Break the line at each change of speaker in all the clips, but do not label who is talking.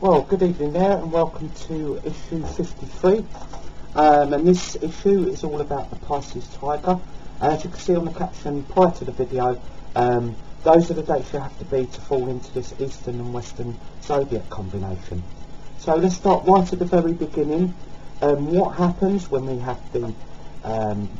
Well, good evening there, and welcome to issue 53. And this issue is all about the Pisces Tiger. And as you can see on the caption prior to the video, those are the dates you have to be to fall into this Eastern and Western Zodiac combination. So let's start right at the very beginning. What happens when we have the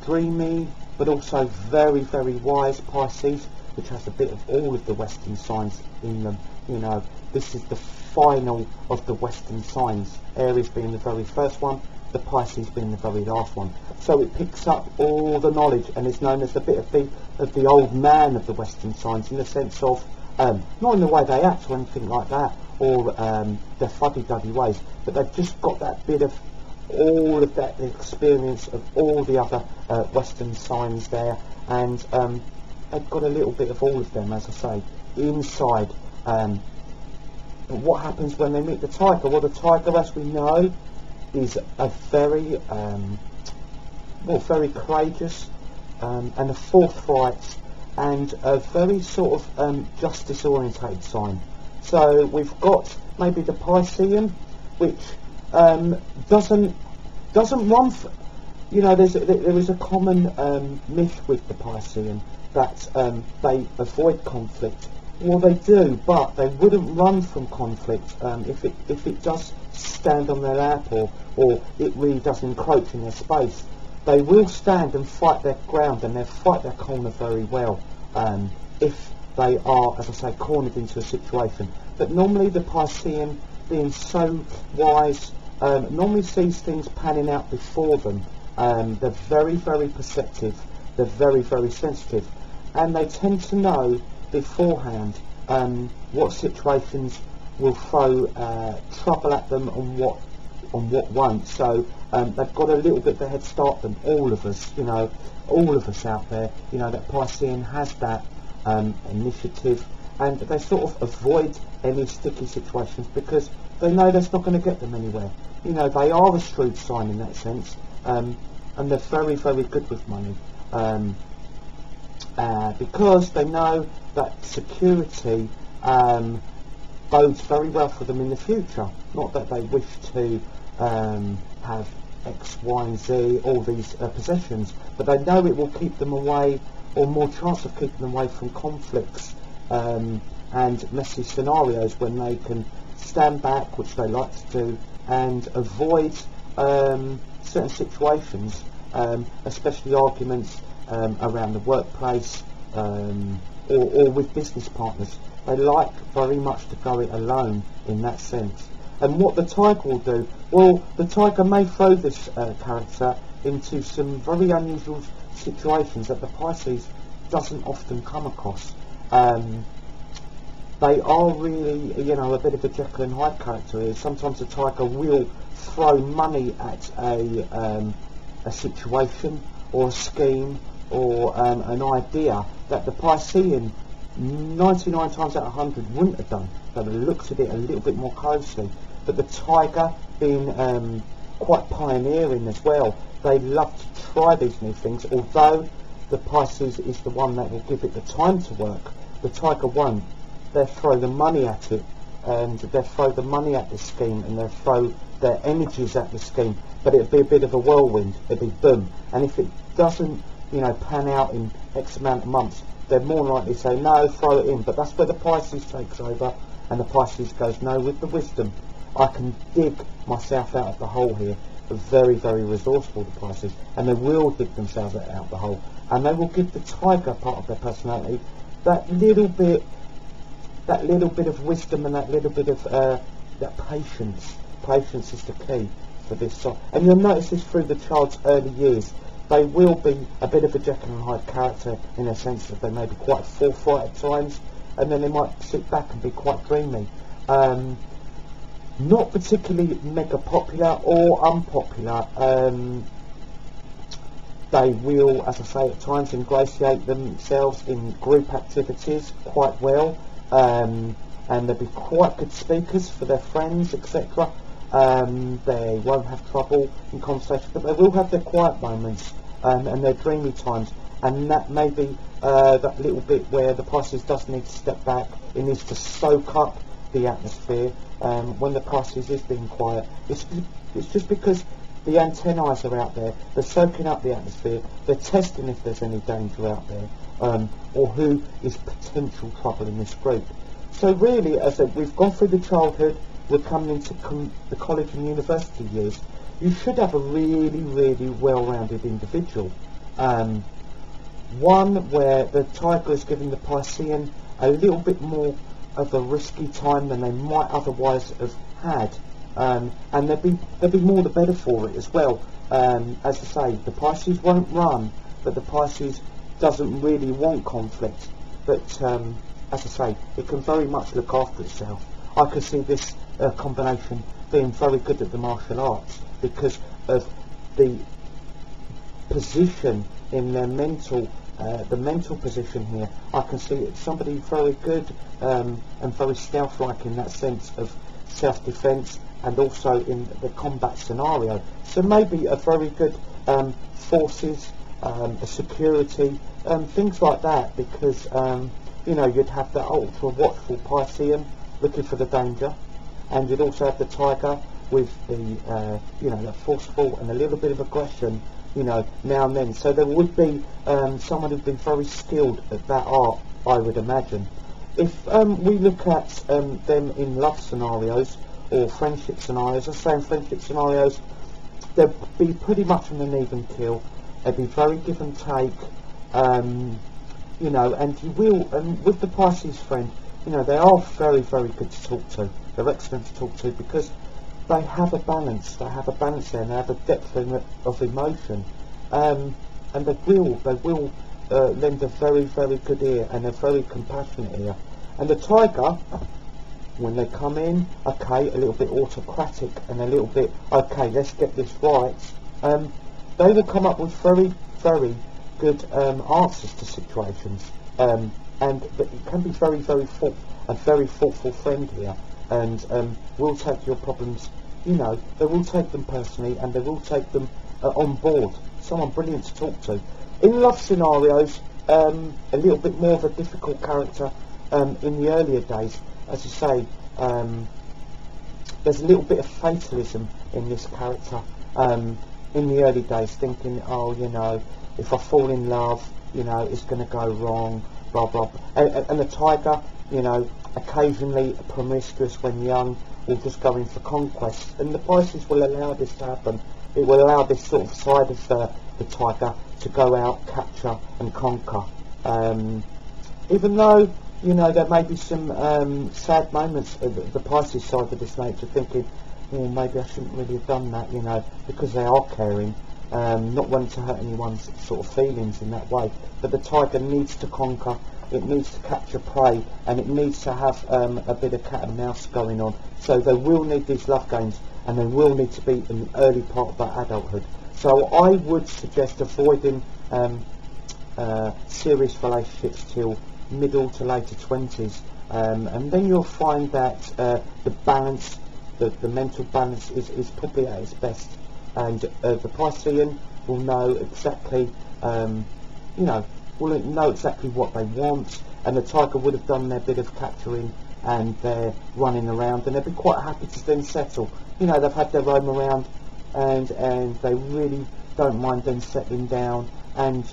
dreamy but also very, very wise Pisces, which has a bit of all of the Western signs in them. You know, this is the final of the Western signs, Aries being the very first one, the Pisces being the very last one. So it picks up all the knowledge and is known as a bit of the old man of the Western signs, in the sense of, not in the way they act or anything like that, or their fuddy-duddy ways, but they've just got that bit of all of that experience of all the other Western signs there, and they've got a little bit of all of them, as I say, inside. But what happens when they meet the Tiger? Well, the Tiger, as we know, is a very, very courageous and a forthright and a very sort of justice-orientated sign. So we've got maybe the Piscean, which doesn't run for, you know, there is a common myth with the Piscean that they avoid conflict. Well, they do, but they wouldn't run from conflict if it does stand on their lap, or it really does encroach in their space. They will stand and fight their ground, and they'll fight their corner very well if they are, as I say, cornered into a situation. But normally the Piscean, being so wise, normally sees things panning out before them. They're very, very perceptive. They're very, very sensitive, and they tend to know beforehand what situations will throw trouble at them and what won't. So they've got a little bit of a head start than all of us, you know, all of us out there. You know, that Piscean has that initiative, and they sort of avoid any sticky situations because they know that's not going to get them anywhere. You know, they are a shrewd sign in that sense, and they're very, very good with money. Because they know that security bodes very well for them in the future. Not that they wish to have X, Y and Z, all these possessions, but they know it will keep them away, or more chance of keeping them away from conflicts and messy scenarios, when they can stand back, which they like to do, and avoid certain situations, especially arguments around the workplace, or with business partners. They like very much to go it alone in that sense. And what the Tiger will do, well, the Tiger may throw this character into some very unusual situations that the Pisces doesn't often come across. They are really, you know, a bit of a Jekyll and Hyde character here. Sometimes the Tiger will throw money at a situation or a scheme or an idea that the Piscean 99 times out of 100 wouldn't have done. They would have looked at it a little bit more closely. But the Tiger, being quite pioneering as well, they love to try these new things. Although the Pisces is the one that will give it the time to work, the Tiger won't. They'll throw the money at it, and they'll throw the money at the scheme, and they'll throw their energies at the scheme. But it'll be a bit of a whirlwind. It'll be boom. And if it doesn't, you know, pan out in X amount of months, they're more likely to say no, throw it in. But that's where the Pisces takes over, and the Pisces goes, no, with the wisdom, I can dig myself out of the hole here. They're very, very resourceful, the Pisces, and they will dig themselves out of the hole, and they will give the Tiger part of their personality that little bit of wisdom, and that little bit of that patience. Patience is the key for this song, and you'll notice this through the child's early years. They will be a bit of a Jekyll and Hyde character in a sense that they may be quite forthright at times, and then they might sit back and be quite dreamy. Not particularly mega popular or unpopular. They will, as I say, at times ingratiate themselves in group activities quite well, and they'll be quite good speakers for their friends, etc. They won't have trouble in conversation, but they will have their quiet moments and their dreamy times, and that may be that little bit where the Pisces does need to step back. It needs to soak up the atmosphere. When the Pisces is being quiet, it's just because the antennae are out there. They're soaking up the atmosphere. They're testing if there's any danger out there, or who is potential trouble in this group. So really, as I said, we've gone through the childhood. We're coming into the college and university years. You should have a really, really well-rounded individual. One where the Tiger is giving the Piscean a little bit more of a risky time than they might otherwise have had, and they'll be more the better for it as well. As I say, the Pisces won't run, but the Pisces doesn't really want conflict. But as I say, it can very much look after itself. I could see this combination being very good at the martial arts because of the position in their mental, the mental position here. I can see it's somebody very good and very stealth-like in that sense of self-defense, and also in the combat scenario. So maybe a very good forces, a security, things like that, because you know, you'd have that ultra watchful Piscean looking for the danger, and you'd also have the Tiger with the you know, that forceful and a little bit of aggression, you know, now and then. So there would be someone who'd be very skilled at that art, I would imagine. If we look at them in love scenarios or friendship scenarios, I say in friendship scenarios, they'd be pretty much on an even keel. They'd be very give and take, you know, and you will, with the Pisces friend, you know, they are very, very good to talk to. They're excellent to talk to because they have a balance. They have a balance there, and they have a depth of emotion, and they will lend a very, very good ear and a very compassionate ear. And the Tiger, when they come in, okay, a little bit autocratic and a little bit, okay, let's get this right, they will come up with very, very good answers to situations, and it can be very, very a very thoughtful friend here, and will take your problems, you know, they will take them personally, and they will take them on board. Someone brilliant to talk to. In love scenarios, a little bit more of a difficult character in the earlier days. As I say, there's a little bit of fatalism in this character in the early days, thinking, oh, you know, if I fall in love, you know, it's going to go wrong, blah, blah, blah. And the Tiger, you know, occasionally promiscuous when young, will just go in for conquest. And the Pisces will allow this to happen. It will allow this sort of side of the Tiger to go out, capture and conquer. Even though, you know, there may be some sad moments at the Pisces side of this nature, thinking, well, maybe I shouldn't really have done that, you know, because they are caring, not wanting to hurt anyone's sort of feelings in that way. But the Tiger needs to conquer, it needs to capture prey, and it needs to have a bit of cat and mouse going on. So they will need these love games, and they will need to be in the early part of their adulthood. So I would suggest avoiding serious relationships till middle to later 20s, and then you'll find that the balance, the mental balance is probably at its best, and the Piscean will know exactly, you know, will know exactly what they want, and the Tiger would have done their bit of capturing and their running around, and they'd be quite happy to then settle. You know, they've had their roam around, and they really don't mind then settling down, and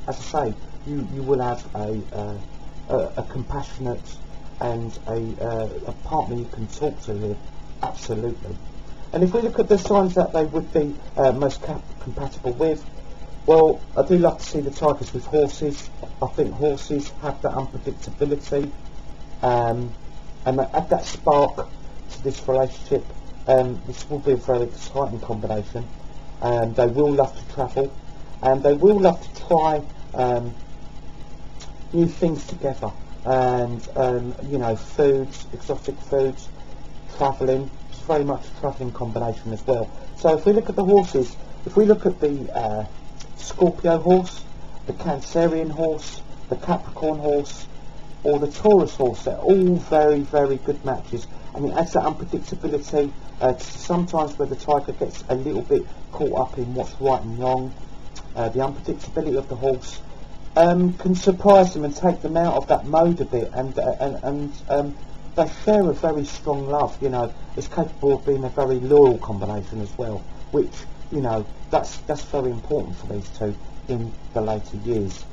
as I say, you will have a compassionate and a partner you can talk to here, absolutely. And if we look at the signs that they would be most compatible with, well, I do love to see the Tigers with horses. I think horses have that unpredictability, and they add that spark to this relationship. This will be a very exciting combination. They will love to travel, and they will love to try new things together, and you know, foods, exotic foods, travelling. It's very much a travelling combination as well. So if we look at the horses, if we look at the Scorpio horse, the Cancerian horse, the Capricorn horse, or the Taurus horse, they're all very, very good matches, and it adds that unpredictability sometimes where the Tiger gets a little bit caught up in what's right and wrong. The unpredictability of the horse can surprise them and take them out of that mode a bit, and they share a very strong love. You know, it's capable of being a very loyal combination as well, which, you know, that's very important for these two in the later years.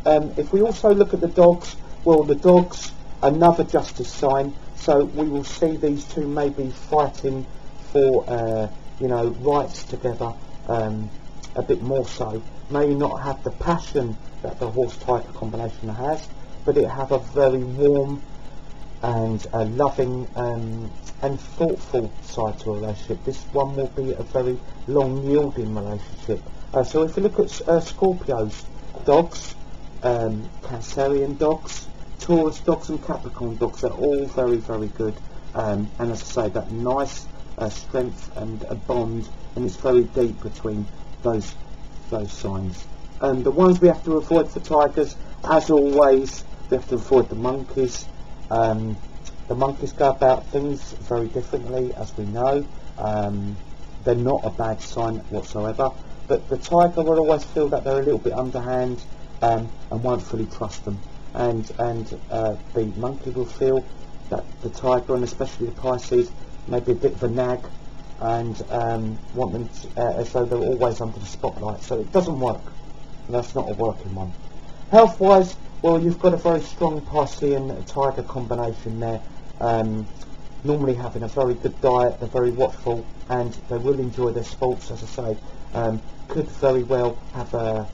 If we also look at the dogs, well, the dogs, another justice sign, so we will see these two maybe fighting for, you know, rights together, a bit more so. May not have the passion that the horse-tiger combination has, but it have a very warm and loving and thoughtful side to a relationship. This one will be a very long yielding relationship. So if you look at Scorpio's dogs, Cancerian dogs, Taurus dogs and Capricorn dogs, they're all very, very good. And as I say, that nice strength and a bond, and it's very deep between those signs. The ones we have to avoid for tigers, as always, we have to avoid the monkeys. The monkeys go about things very differently, as we know. They're not a bad sign whatsoever, but the tiger will always feel that they're a little bit underhand and won't fully trust them. And the monkey will feel that the tiger, and especially the Pisces, may be a bit of a nag and want them to, as though they're always under the spotlight. So it doesn't work. That's not a working one. Health-wise, well, you've got a very strong Piscean tiger combination there. Normally having a very good diet, they're very watchful, and they will enjoy their sports, as I say. Could very well have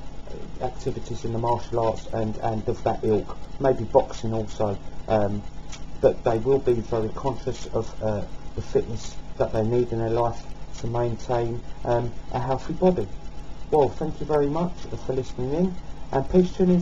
activities in the martial arts and of that ilk, maybe boxing also. But they will be very conscious of the fitness that they need in their life to maintain a healthy body. Well, thank you very much for listening in, and please tune in